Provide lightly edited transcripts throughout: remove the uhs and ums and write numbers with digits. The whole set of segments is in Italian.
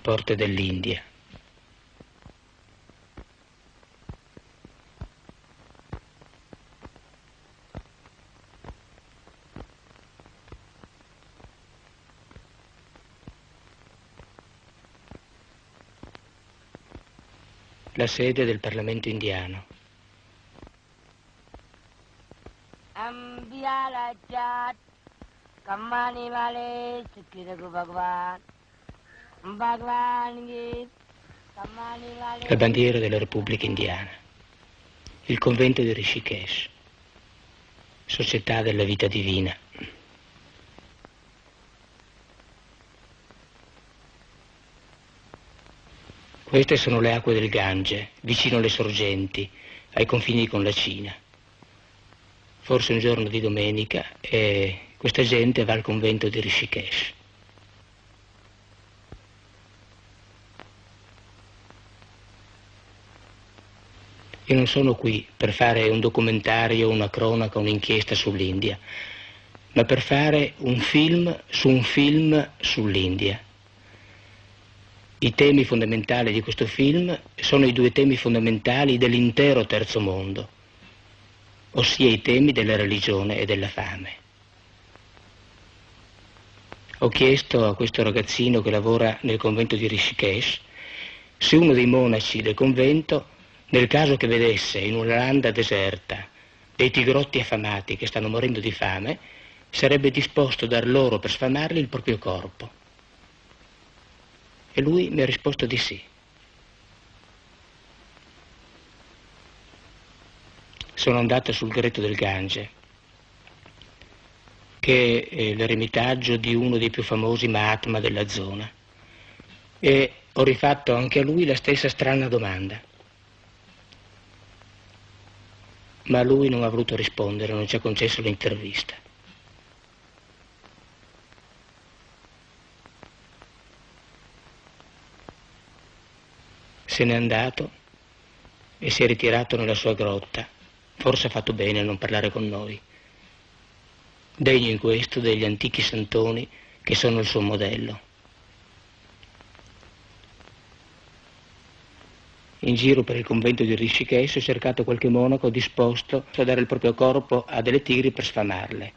porte dell'India. La sede del Parlamento indiano. La bandiera della Repubblica Indiana. Il convento di Rishikesh. Società della vita divina. Queste sono le acque del Gange, vicino alle sorgenti, ai confini con la Cina. Forse un giorno di domenica e questa gente va al convento di Rishikesh. Io non sono qui per fare un documentario, una cronaca, un'inchiesta sull'India, ma per fare un film sull'India. I temi fondamentali di questo film sono i due temi fondamentali dell'intero terzo mondo, ossia i temi della religione e della fame. Ho chiesto a questo ragazzino che lavora nel convento di Rishikesh se uno dei monaci del convento, nel caso che vedesse in una landa deserta dei tigrotti affamati che stanno morendo di fame, sarebbe disposto a dar loro per sfamarli il proprio corpo. E lui mi ha risposto di sì. Sono andato sul Greto del Gange, che è l'eremitaggio di uno dei più famosi Mahatma della zona, e ho rifatto anche a lui la stessa strana domanda. Ma lui non ha voluto rispondere, non ci ha concesso l'intervista. Se n'è andato e si è ritirato nella sua grotta. Forse ha fatto bene a non parlare con noi. Degno in questo degli antichi santoni che sono il suo modello. In giro per il convento di Rishikesh ho cercato qualche monaco disposto a dare il proprio corpo a delle tigri per sfamarle.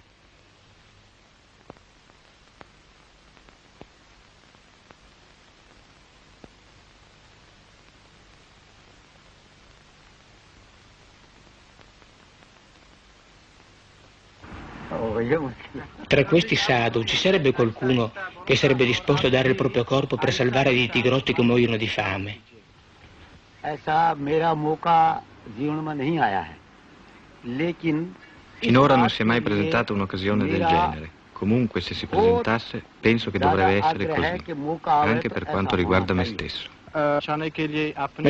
Tra questi sadhu ci sarebbe qualcuno che sarebbe disposto a dare il proprio corpo per salvare dei tigrotti che muoiono di fame? Finora non si è mai presentata un'occasione del genere. Comunque, se si presentasse, penso che dovrebbe essere così, anche per quanto riguarda me stesso. Ma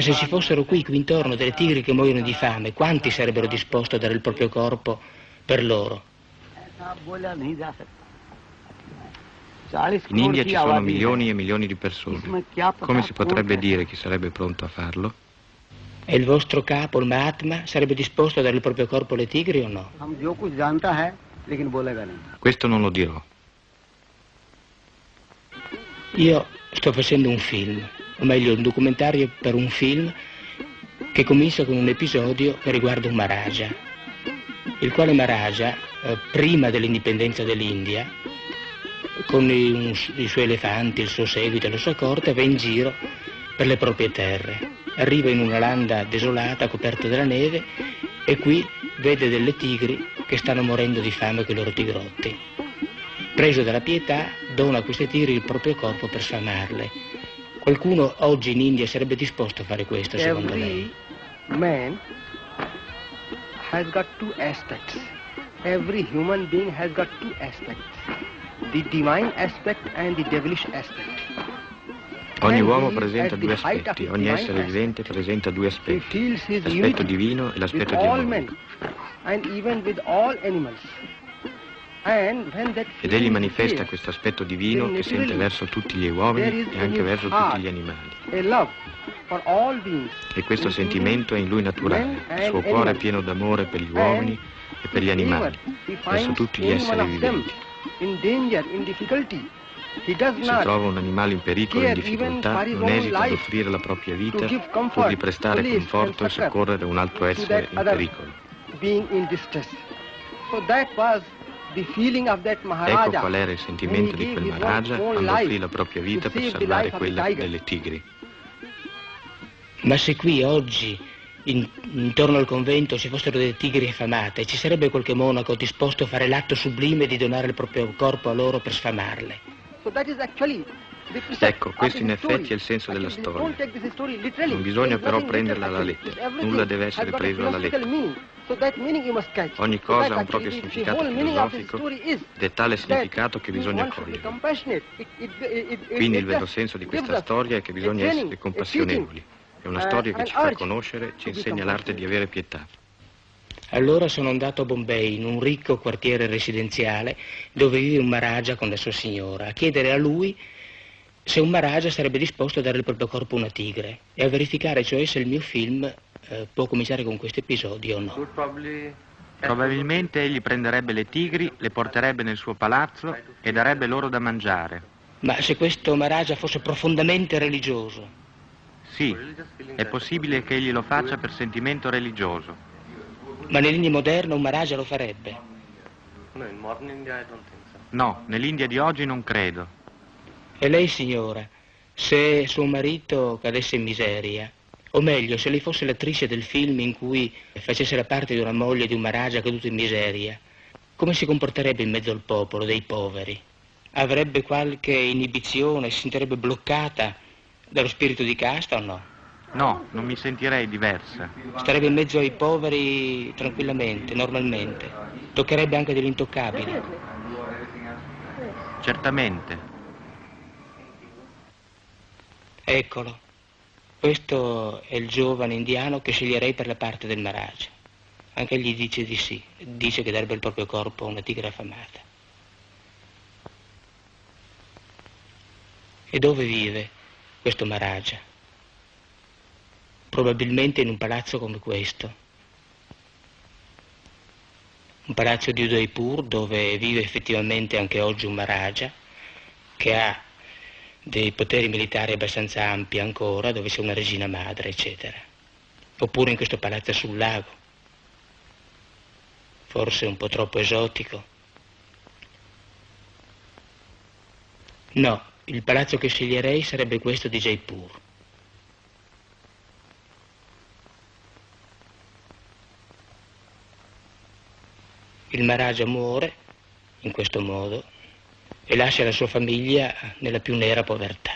se ci fossero qui intorno delle tigri che muoiono di fame, quanti sarebbero disposti a dare il proprio corpo per loro? In India ci sono milioni e milioni di persone. Come si potrebbe dire chi sarebbe pronto a farlo? E il vostro capo, il Mahatma, sarebbe disposto a dare il proprio corpo alle tigri o no? Questo non lo dirò. Io sto facendo un film, o meglio un documentario per un film che comincia con un episodio che riguarda un Maharaja, il quale Maharaja, prima dell'indipendenza dell'India, con i suoi elefanti, il suo seguito e la sua corte, va in giro per le proprie terre. Arriva in una landa desolata, coperta dalla neve, e qui vede delle tigri che stanno morendo di fame con i loro tigrotti. Preso dalla pietà, dona a queste tigri il proprio corpo per sfamarle. Qualcuno oggi in India sarebbe disposto a fare questo, secondo lei? Man has got two aspects. Every human being has got two aspects. The divine aspect and the devilish aspect. Ogni uomo presenta due aspetti, ogni essere vivente presenta due aspetti, l'aspetto divino e l'aspetto diabolico. Ed egli manifesta questo aspetto divino che sente verso tutti gli uomini e anche verso tutti gli animali. E questo sentimento è in lui naturale, il suo cuore è pieno d'amore per gli uomini e per gli animali, verso tutti gli esseri viventi. Se si trova un animale in pericolo e in difficoltà, non esita ad offrire la propria vita pur di prestare conforto e soccorrere un altro essere in pericolo. Ecco qual era il sentimento di quel Maharaja quando offrì la propria vita per salvare quella delle tigri. Ma se qui oggi, intorno al convento, ci fossero delle tigri affamate, ci sarebbe qualche monaco disposto a fare l'atto sublime di donare il proprio corpo a loro per sfamarle? Ecco, questo in effetti è il senso della storia. Non bisogna però prenderla alla lettera, nulla deve essere preso alla lettera. Ogni cosa ha un proprio significato filosofico ed è tale significato che bisogna coglierlo. Quindi il vero senso di questa storia è che bisogna essere compassionevoli. È una storia che ci fa conoscere, ci insegna l'arte di avere pietà. Allora sono andato a Bombay, in un ricco quartiere residenziale dove vive un Maharaja con la sua signora, a chiedere a lui se un Maharaja sarebbe disposto a dare il proprio corpo a una tigre e a verificare cioè se il mio film può cominciare con questo episodio o no. Probabilmente egli prenderebbe le tigri, le porterebbe nel suo palazzo e darebbe loro da mangiare. Ma se questo Maharaja fosse profondamente religioso? Sì, è possibile che egli lo faccia per sentimento religioso. Ma nell'India moderna un Maharaja lo farebbe? No, nell'India di oggi non credo. E lei, signora, se suo marito cadesse in miseria, o meglio, se lei fosse l'attrice del film in cui facesse la parte di una moglie di un Maharaja caduto in miseria, come si comporterebbe in mezzo al popolo dei poveri? Avrebbe qualche inibizione, si sentirebbe bloccata dallo spirito di casta o no? No, non mi sentirei diversa. Starebbe in mezzo ai poveri tranquillamente, normalmente. Toccherebbe anche degli intoccabili. Certamente. Eccolo. Questo è il giovane indiano che sceglierei per la parte del Maharaja. Anche egli dice di sì. Dice che darebbe il proprio corpo a una tigre affamata. E dove vive questo Maharaja? Probabilmente in un palazzo come questo. Un palazzo di Udaipur dove vive effettivamente anche oggi un Maharaja che ha dei poteri militari abbastanza ampi ancora, dove c'è una regina madre, eccetera. Oppure in questo palazzo sul lago. Forse un po' troppo esotico. No, il palazzo che sceglierei sarebbe questo di Jaipur. Il Maharaja muore in questo modo e lascia la sua famiglia nella più nera povertà.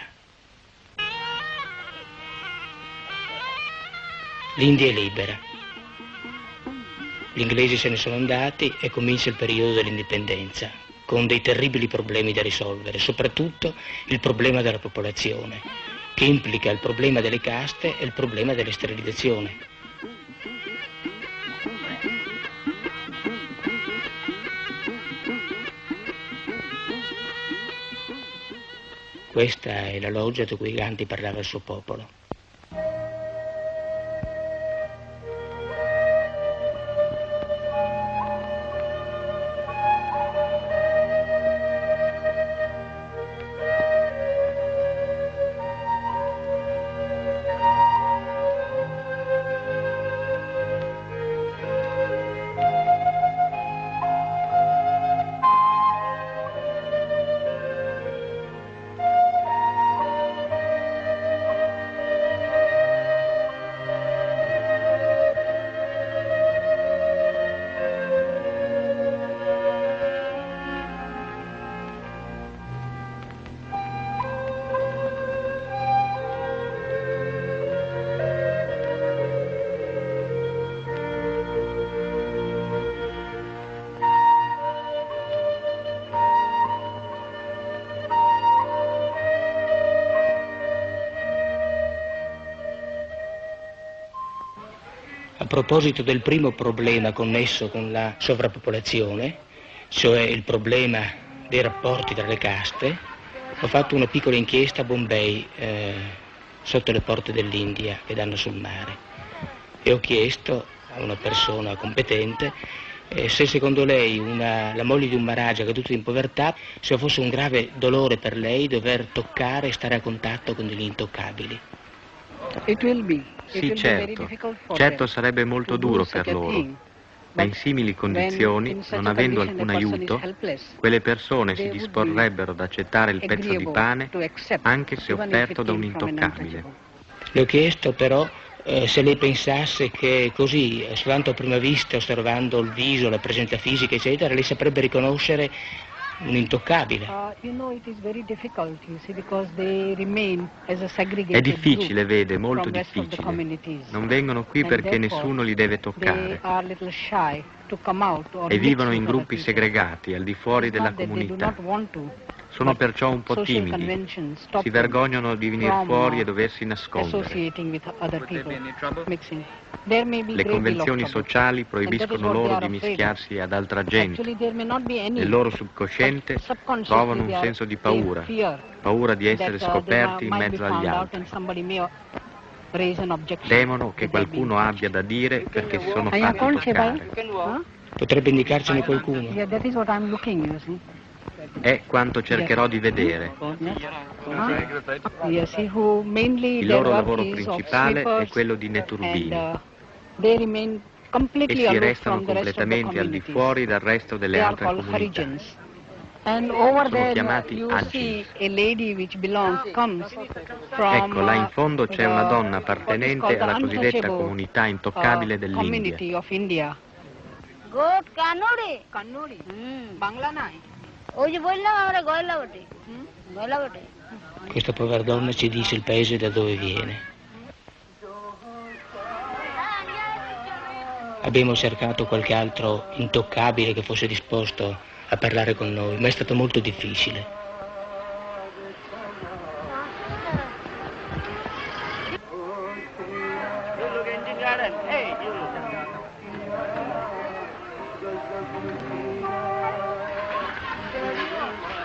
L'India è libera. Gli inglesi se ne sono andati e comincia il periodo dell'indipendenza, con dei terribili problemi da risolvere, soprattutto il problema della popolazione, che implica il problema delle caste e il problema della sterilizzazione. Questa è la loggia di cui Gandhi parlava al suo popolo. A proposito del primo problema connesso con la sovrappopolazione, cioè il problema dei rapporti tra le caste, ho fatto una piccola inchiesta a Bombay, sotto le porte dell'India che danno sul mare, e ho chiesto a una persona competente se secondo lei la moglie di un Maharaja caduto in povertà, se fosse un grave dolore per lei dover toccare e stare a contatto con degli intoccabili. Sì, certo sarebbe molto duro per loro, ma in simili condizioni, non avendo alcun aiuto, quelle persone si disporrebbero ad accettare il pezzo di pane anche se offerto da un intoccabile. Le ho chiesto però se lei pensasse che così, soltanto a prima vista, osservando il viso, la presenza fisica, eccetera, lei saprebbe riconoscere un intoccabile. È difficile, vede, molto difficile. Non vengono qui perché nessuno li deve toccare. E vivono in gruppi segregati, al di fuori della comunità. Sono perciò un po' timidi, si vergognano di venire fuori e doversi nascondere. Le convenzioni sociali proibiscono loro di mischiarsi ad altra gente. Nel loro subconsciente provano un senso di paura, paura di essere scoperti in mezzo agli altri. Temono che qualcuno abbia da dire perché si sono fatti toccare. Potrebbe indicarcene qualcuno? È quanto cercherò di vedere. Il loro lavoro principale è quello di neturbini e si restano completamente al di fuori dal resto delle altre comunità. Sono chiamati Haji. Ecco, là in fondo c'è una donna appartenente alla cosiddetta comunità intoccabile dell'India. Questa povera donna ci dice il paese da dove viene. Abbiamo cercato qualche altro intoccabile che fosse disposto a parlare con noi, ma è stato molto difficile.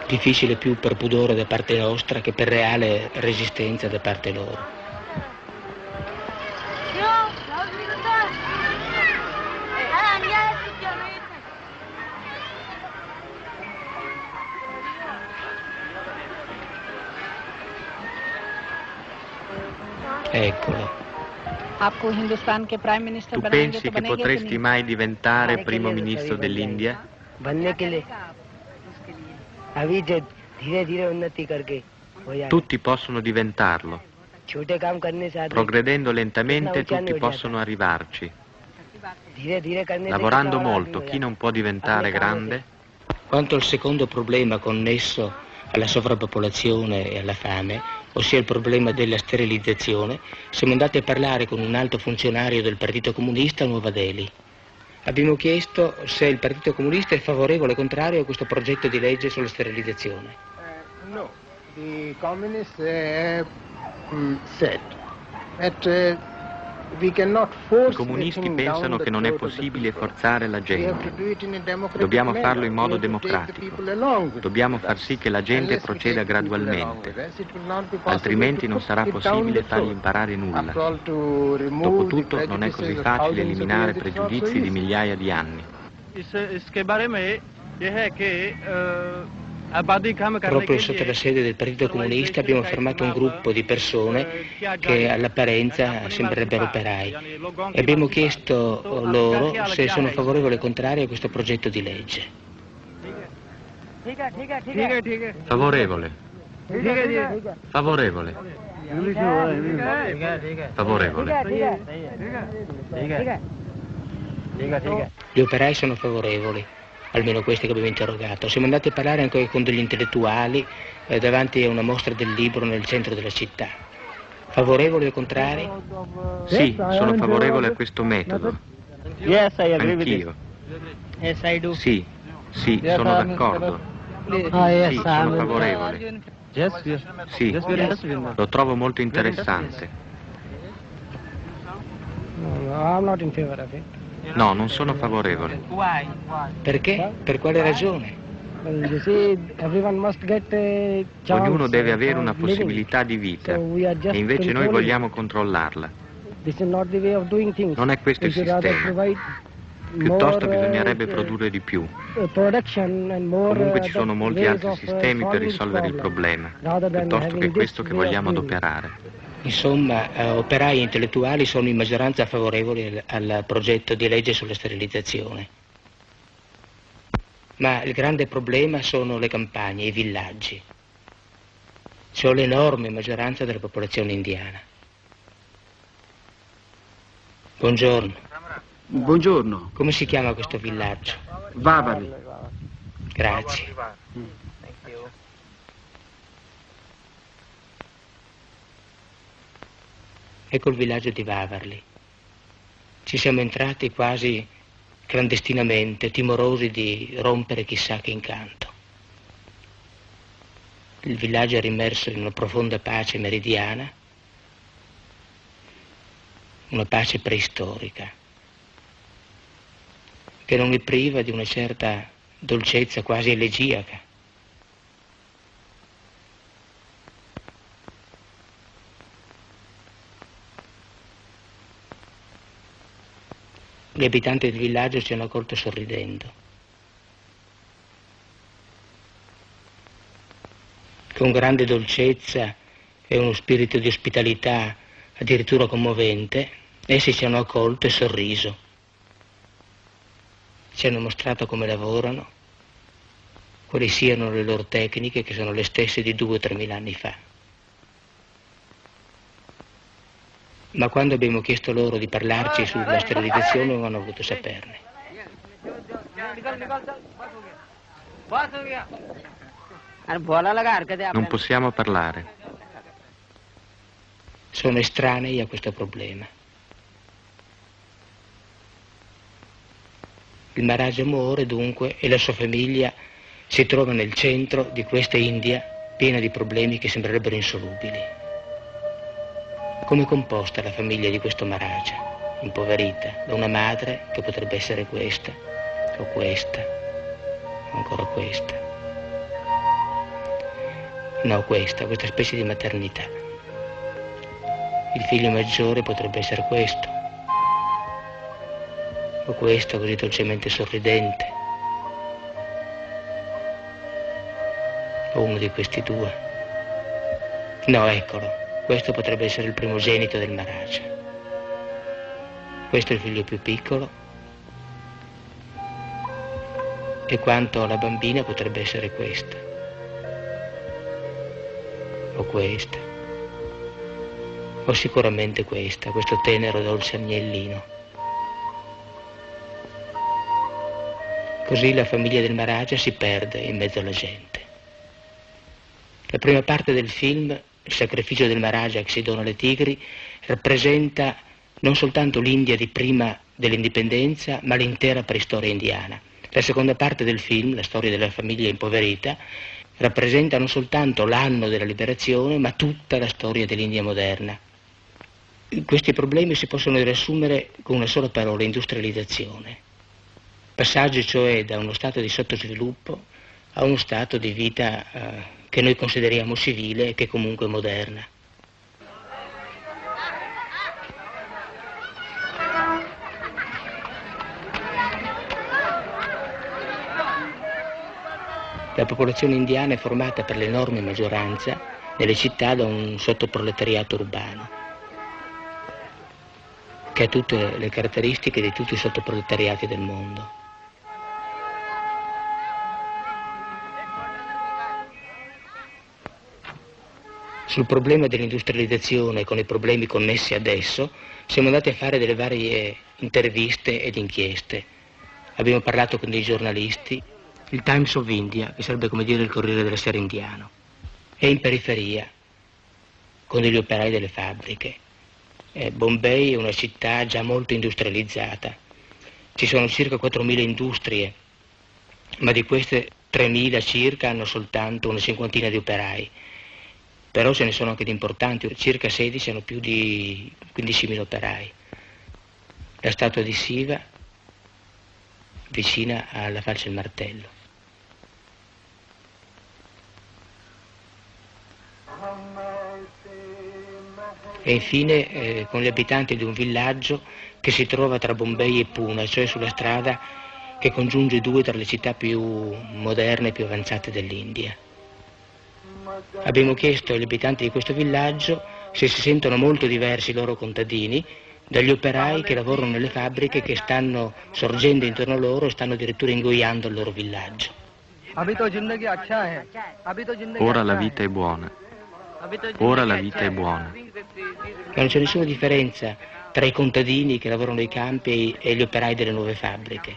Difficile più per pudore da parte nostra che per reale resistenza da parte loro. Eccolo. Tu pensi che potresti mai diventare primo ministro dell'India? Tutti possono diventarlo. Progredendo lentamente tutti possono arrivarci. Lavorando molto, chi non può diventare grande? Quanto al secondo problema connesso alla sovrappopolazione e alla fame, ossia il problema della sterilizzazione, siamo andati a parlare con un alto funzionario del Partito Comunista a Nuova Delhi. Abbiamo chiesto se il Partito Comunista è favorevole o contrario a questo progetto di legge sulla sterilizzazione. No, the communists said that we cannot force. I comunisti pensano che non è possibile forzare la gente. Dobbiamo farlo in modo democratico. Dobbiamo far sì che la gente proceda gradualmente. Altrimenti non sarà possibile fargli imparare nulla. Dopotutto non è così facile eliminare pregiudizi di migliaia di anni. Proprio sotto la sede del Partito Comunista abbiamo formato un gruppo di persone che all'apparenza sembrerebbero operai e abbiamo chiesto loro se sono favorevoli o contrari a questo progetto di legge. Favorevole. Favorevole. Favorevole. Gli operai sono favorevoli. Almeno questi che abbiamo interrogato. Siamo andati a parlare anche con degli intellettuali davanti a una mostra del libro nel centro della città. Favorevoli o contrari? Sì, sono favorevole a questo metodo. Anch'io. Sì, sono d'accordo. Sì, sono favorevole. Sì, lo trovo molto interessante. No, non sono favorevole. Perché? Per quale ragione? Ognuno deve avere una possibilità di vita e invece noi vogliamo controllarla. Non è questo il sistema. Piuttosto bisognerebbe produrre di più. Comunque ci sono molti altri sistemi per risolvere il problema, piuttosto che questo che vogliamo adoperare. Insomma, operai e intellettuali sono in maggioranza favorevoli al progetto di legge sulla sterilizzazione. Ma il grande problema sono le campagne, i villaggi. C'è l'enorme maggioranza della popolazione indiana. Buongiorno. Buongiorno. Come si chiama questo villaggio? Waverly. Grazie. Ecco il villaggio di Waverly. Ci siamo entrati quasi clandestinamente, timorosi di rompere chissà che incanto. Il villaggio è immerso in una profonda pace meridiana, una pace preistorica, che non è priva di una certa dolcezza quasi elegiaca. Gli abitanti del villaggio ci hanno accolto sorridendo, con grande dolcezza e uno spirito di ospitalità addirittura commovente. Essi ci hanno accolto e sorriso. Ci hanno mostrato come lavorano, quali siano le loro tecniche, che sono le stesse di 2 o 3 mila anni fa. Ma quando abbiamo chiesto loro di parlarci sulla sterilizzazione non hanno voluto saperne. Non possiamo parlare. Sono estranei a questo problema. Il Maharaja muore dunque e la sua famiglia si trova nel centro di questa India piena di problemi che sembrerebbero insolubili. Come è composta la famiglia di questo Maharaja, impoverita da una madre che potrebbe essere questa, o ancora questa. No, questa specie di maternità. Il figlio maggiore potrebbe essere questo, o questo così dolcemente sorridente, o uno di questi 2. No, eccolo, questo potrebbe essere il primogenito del Maharaja. Questo è il figlio più piccolo, e quanto alla bambina potrebbe essere questa, o questa, o sicuramente questa, questo tenero dolce agnellino. Così la famiglia del Maharaja si perde in mezzo alla gente. La prima parte del film, il sacrificio del Maharaja che si dona alle tigri, rappresenta non soltanto l'India di prima dell'indipendenza, ma l'intera preistoria indiana. La seconda parte del film, la storia della famiglia impoverita, rappresenta non soltanto l'anno della liberazione, ma tutta la storia dell'India moderna. Questi problemi si possono riassumere con una sola parola: industrializzazione. Passaggio cioè da uno stato di sottosviluppo a uno stato di vita che noi consideriamo civile e che comunque è moderna. La popolazione indiana è formata per l'enorme maggioranza nelle città da un sottoproletariato urbano, che ha tutte le caratteristiche di tutti i sottoproletariati del mondo. Sul problema dell'industrializzazione, con i problemi connessi ad esso, siamo andati a fare delle varie interviste ed inchieste. Abbiamo parlato con dei giornalisti, il Times of India, che sarebbe come dire il Corriere della Sera indiano, e in periferia, con degli operai delle fabbriche. Bombay è una città già molto industrializzata. Ci sono circa 4.000 industrie, ma di queste 3.000 circa hanno soltanto una cinquantina di operai. Però ce ne sono anche di importanti, circa 16 hanno più di 15.000 operai. La statua di Siva vicina alla falce del martello. e infine con gli abitanti di un villaggio che si trova tra Bombay e Pune, cioè sulla strada che congiunge due tra le città più moderne e più avanzate dell'India. Abbiamo chiesto agli abitanti di questo villaggio se si sentono molto diversi i loro contadini dagli operai che lavorano nelle fabbriche che stanno sorgendo intorno a loro e stanno addirittura ingoiando il loro villaggio. Ora la vita è buona. Ora la vita è buona. Ma non c'è nessuna differenza tra i contadini che lavorano nei campi e gli operai delle nuove fabbriche.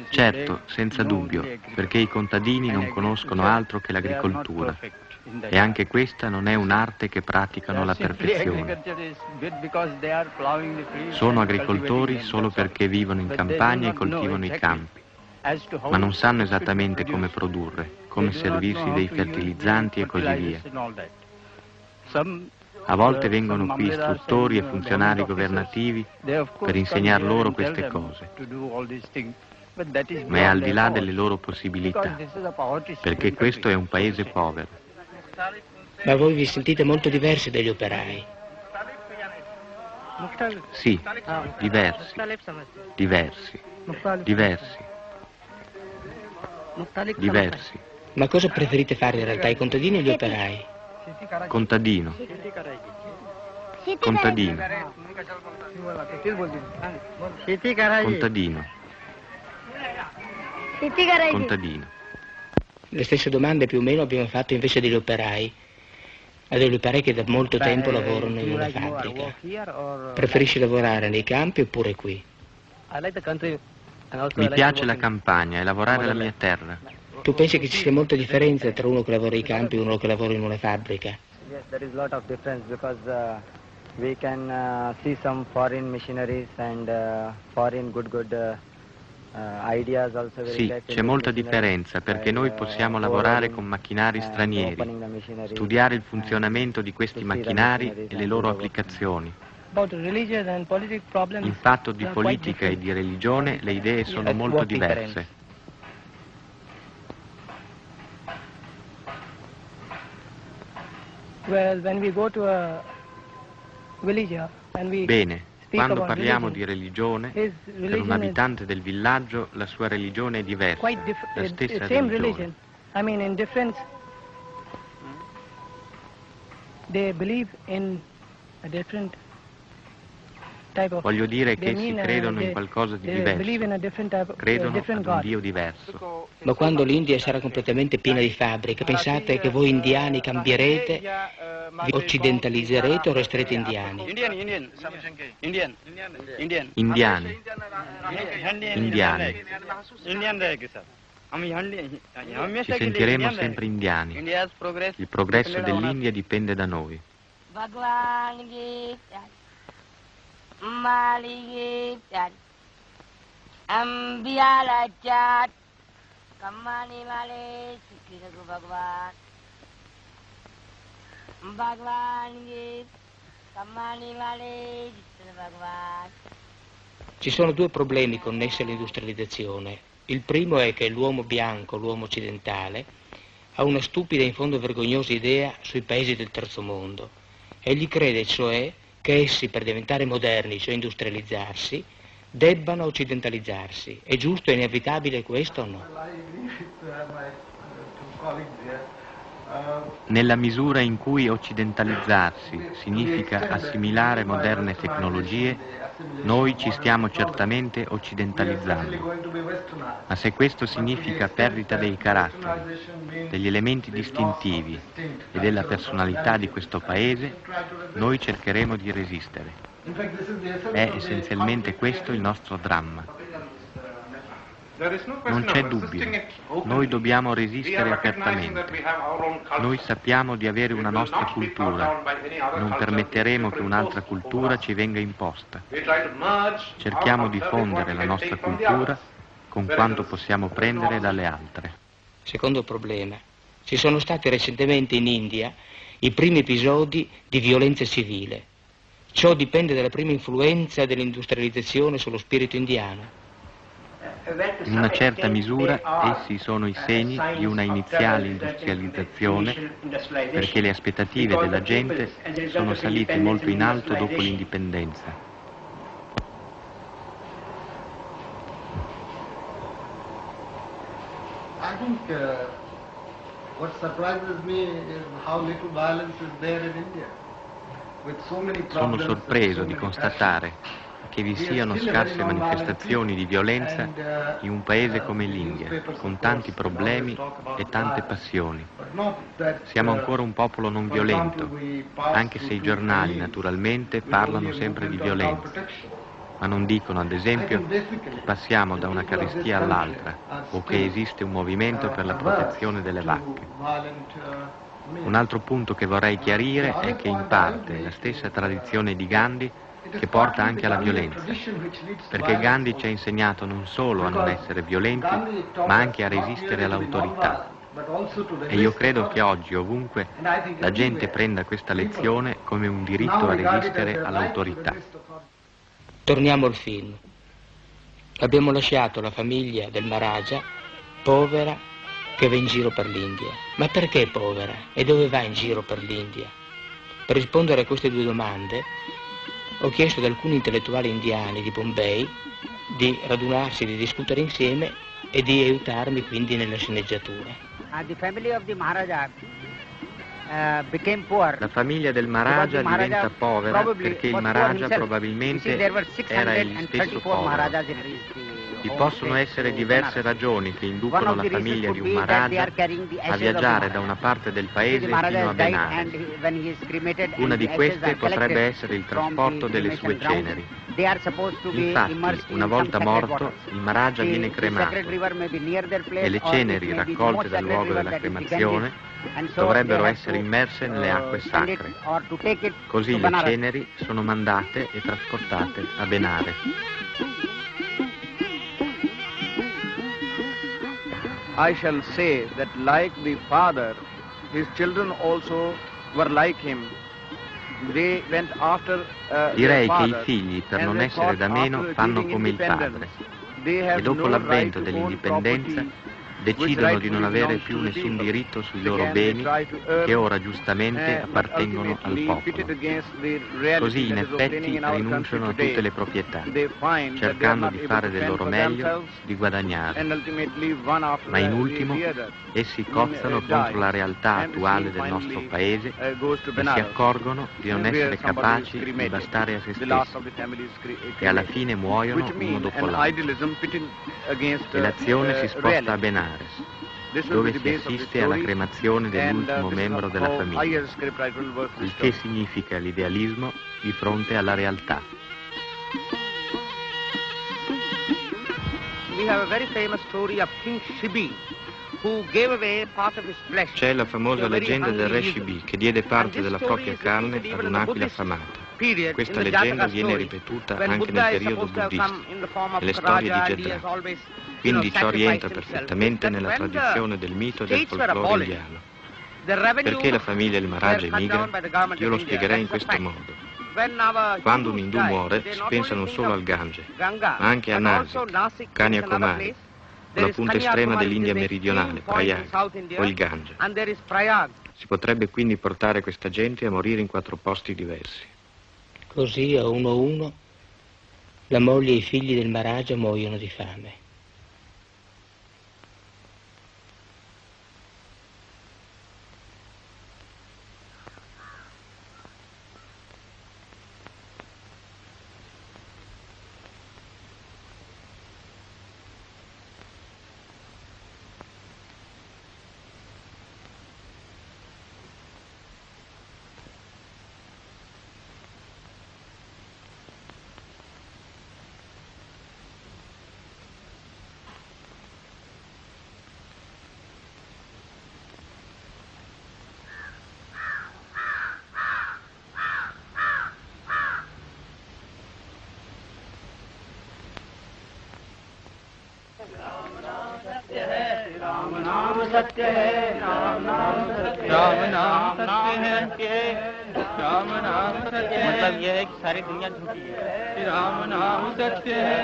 Certo, senza dubbio, perché i contadini non conoscono altro che l'agricoltura e anche questa non è un'arte che praticano alla perfezione. Sono agricoltori solo perché vivono in campagna e coltivano i campi, ma non sanno esattamente come produrre, come servirsi dei fertilizzanti e così via. A volte vengono qui istruttori e funzionari governativi per insegnar loro queste cose, ma è al di là delle loro possibilità, perché questo è un paese povero. Ma voi vi sentite molto diversi dagli operai? Sì, diversi, diversi, diversi, diversi. Ma cosa preferite fare in realtà, i contadini o gli operai? Contadino. Contadino. Contadino. Contadino. Le stesse domande più o meno abbiamo fatto invece degli operai, a degli operai che da molto tempo lavorano in una fabbrica. Preferisci lavorare nei campi oppure qui? Mi piace la campagna e lavorare la mia terra. Tu pensi che ci sia molta differenza tra uno che lavora ai campi e uno che lavora in una fabbrica? Yes, there is a lot of difference because we can see some foreign machineries and foreign good ideas also. Sì, c'è molta differenza perché noi possiamo lavorare con macchinari stranieri, studiare il funzionamento di questi macchinari e le loro applicazioni. In fatto di politica e di religione le idee sono molto diverse. Bene, quando parliamo di religione, per un abitante del villaggio la sua religione è diversa, la stessa religione. Voglio dire che essi credono in qualcosa di diverso, credono ad un Dio diverso. Ma quando l'India sarà completamente piena di fabbriche, pensate che voi indiani cambierete, vi occidentalizzerete o resterete indiani? Indiani. Indiani. Ci sentiremo sempre indiani. Il progresso dell'India dipende da noi. Ci sono due problemi connessi all'industrializzazione. Il primo è che l'uomo bianco, l'uomo occidentale, ha una stupida e in fondo vergognosa idea sui paesi del terzo mondo. Egli crede cioè che essi, per diventare moderni, cioè industrializzarsi, debbano occidentalizzarsi. È giusto e inevitabile questo o no? Nella misura in cui occidentalizzarsi significa assimilare moderne tecnologie, noi ci stiamo certamente occidentalizzando. Ma se questo significa perdita dei caratteri, degli elementi distintivi e della personalità di questo paese, noi cercheremo di resistere. È essenzialmente questo il nostro dramma. Non c'è dubbio, noi dobbiamo resistere apertamente. Noi sappiamo di avere una nostra cultura, non permetteremo che un'altra cultura ci venga imposta. Cerchiamo di fondere la nostra cultura con quanto possiamo prendere dalle altre. Secondo problema, ci sono stati recentemente in India i primi episodi di violenza civile. Ciò dipende dalla prima influenza dell'industrializzazione sullo spirito indiano. In una certa misura essi sono i segni di una iniziale industrializzazione, perché le aspettative della gente sono salite molto in alto dopo l'indipendenza. I think what surprises me is how little violence is there in India. With so many Sono problems, sorpreso so di many constatare che vi siano scarse manifestazioni di violenza in un paese come l'India, con tanti problemi e tante passioni. Siamo ancora un popolo non violento, anche se i giornali naturalmente parlano sempre di violenza, ma non dicono, ad esempio, che passiamo da una carestia all'altra o che esiste un movimento per la protezione delle vacche. Un altro punto che vorrei chiarire è che in parte è la stessa tradizione di Gandhi che porta anche alla violenza, perché Gandhi ci ha insegnato non solo a non essere violenti, ma anche a resistere all'autorità. E io credo che oggi, ovunque, la gente prenda questa lezione come un diritto a resistere all'autorità. Torniamo al film. Abbiamo lasciato la famiglia del Maharaja, povera, che va in giro per l'India. Ma perché povera? E dove va in giro per l'India? Per rispondere a queste due domande ho chiesto ad alcuni intellettuali indiani di Bombay di radunarsi, di discutere insieme e di aiutarmi quindi nella sceneggiatura. La famiglia del Maharaja diventa povera perché il Maharaja probabilmente era egli stesso povero. Vi possono essere diverse ragioni che inducono la famiglia di un Maharaja a viaggiare da una parte del paese fino a Benares. Una di queste potrebbe essere il trasporto delle sue ceneri. Infatti, una volta morto, il Maharaja viene cremato e le ceneri raccolte dal luogo della cremazione dovrebbero essere immerse nelle acque sacre. Così le ceneri sono mandate e trasportate a Benares. I shall say that like the father, his children also were like him. They went after Direi che i figli, per non essere da meno, fanno come il padre. E dopo l'avvento dell'indipendenza decidono di non avere più nessun diritto sui loro beni che ora giustamente appartengono al popolo. Così in effetti rinunciano a tutte le proprietà, cercando di fare del loro meglio, di guadagnare. Ma in ultimo essi cozzano contro la realtà attuale del nostro paese e si accorgono di non essere capaci di bastare a se stessi e alla fine muoiono uno dopo l'altro. E l'azione si sposta a Benares, dove si assiste alla cremazione dell'ultimo membro della famiglia, il che significa l'idealismo di fronte alla realtà. C'è la famosa leggenda del Re Shibi che diede parte della propria carne ad un'aquila affamata. Questa leggenda viene ripetuta anche nel periodo buddista, nelle storie di Jeddah. Quindi ciò rientra perfettamente nella tradizione del mito e del folklore indiano. Perché la famiglia del Maharaja emigra? Io lo spiegherei in questo modo. Quando un indù muore si pensa non solo al Gange, ma anche a Nasik, Kanyakumari, o la punta estrema dell'India meridionale, Prayag, o il Gange. Si potrebbe quindi portare questa gente a morire in 4 posti diversi. Così a uno la moglie e i figli del Maharaja muoiono di fame. सत्य है राम नाम सत्य है राम नाम सत्य है मतलब यह है कि सारी दुनिया झूठी है राम नाम सत्य है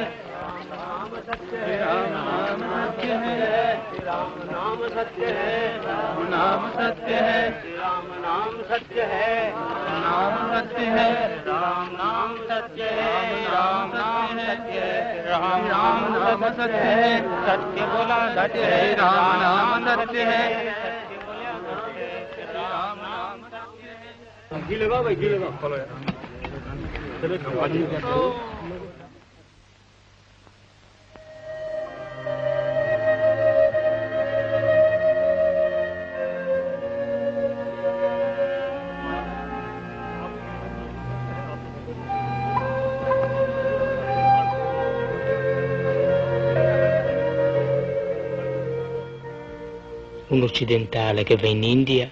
Un occidentale che va in India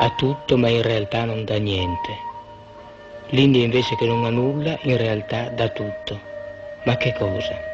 ha tutto ma in realtà non dà niente. L'India invece che non ha nulla in realtà dà tutto. Ma che cosa?